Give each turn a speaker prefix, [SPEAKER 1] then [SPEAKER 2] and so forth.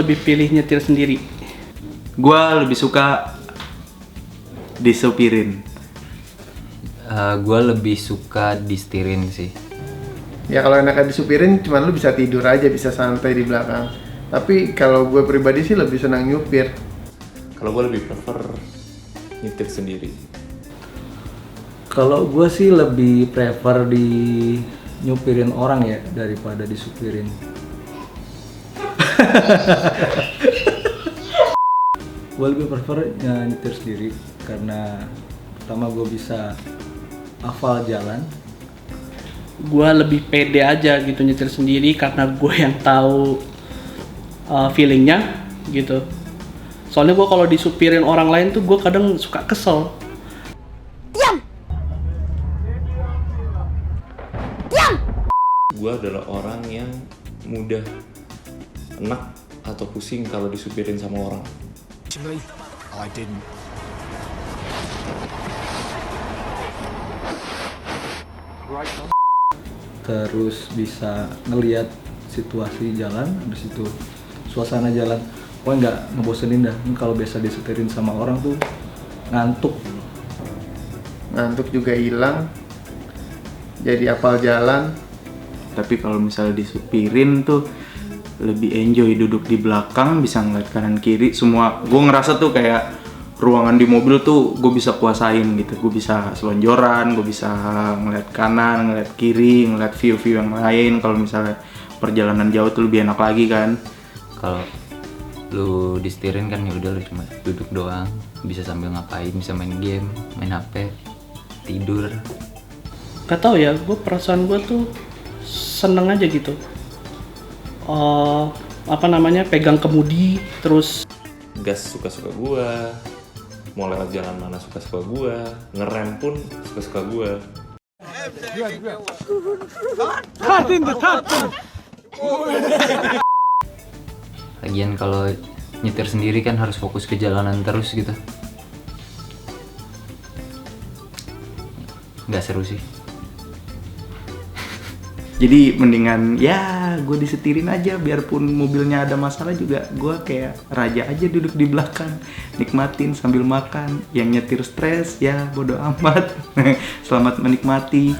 [SPEAKER 1] lebih pilih nyetir sendiri.
[SPEAKER 2] Gue lebih suka disupirin.
[SPEAKER 3] Gue lebih suka disetirin sih.
[SPEAKER 4] Ya kalau enaknya disupirin cuman lu bisa tidur aja, bisa santai di belakang. Tapi kalau gue pribadi sih lebih senang nyupir.
[SPEAKER 5] Kalau gue lebih prefer nyetir sendiri.
[SPEAKER 6] Kalau gue sih lebih prefer di nyupirin orang ya daripada disupirin. Gue lebih prefer nyetir sendiri karena pertama gue bisa hafal jalan.
[SPEAKER 1] Gue lebih pede aja gitu nyetir sendiri karena gue yang tahu feelingnya gitu. Soalnya gue kalau disupirin orang lain tuh gue kadang suka kesel.
[SPEAKER 5] Gue adalah orang yang mudah enak atau pusing kalau disupirin sama orang.
[SPEAKER 7] I didn't.
[SPEAKER 6] Terus bisa ngelihat situasi jalan, habis itu suasana jalan. Pokoknya nggak ngebosenin dah. Kalau biasa disetirin sama orang tuh ngantuk.
[SPEAKER 4] Ngantuk juga hilang. Jadi apal jalan.
[SPEAKER 2] Tapi kalau misalnya disupirin tuh lebih enjoy duduk di belakang, bisa ngeliat kanan kiri semua. Gue ngerasa tuh kayak ruangan di mobil tuh gue bisa kuasain gitu. Gue bisa selonjoran, gue bisa ngeliat kanan, ngeliat kiri, ngeliat view-view yang lain. Kalau misalnya perjalanan jauh tuh lebih enak lagi kan.
[SPEAKER 3] Kalau lu disetirin kan ya udah lu cuma duduk doang, bisa sambil ngapain, bisa main game, main HP, tidur.
[SPEAKER 1] Gak tau ya, gue perasaan gue tuh seneng aja gitu. Pegang kemudi, terus
[SPEAKER 5] Gas suka-suka gue, mau lewat jalan mana suka-suka gue, ngerem pun suka-suka gue.
[SPEAKER 3] Lagian kalau nyetir sendiri kan harus fokus ke jalanan terus gitu. Nggak seru sih.
[SPEAKER 2] Jadi mendingan ya gue disetirin aja, biarpun mobilnya ada masalah juga gue kayak raja aja duduk di belakang, nikmatin sambil makan. Yang nyetir stres ya bodo amat. Selamat menikmati.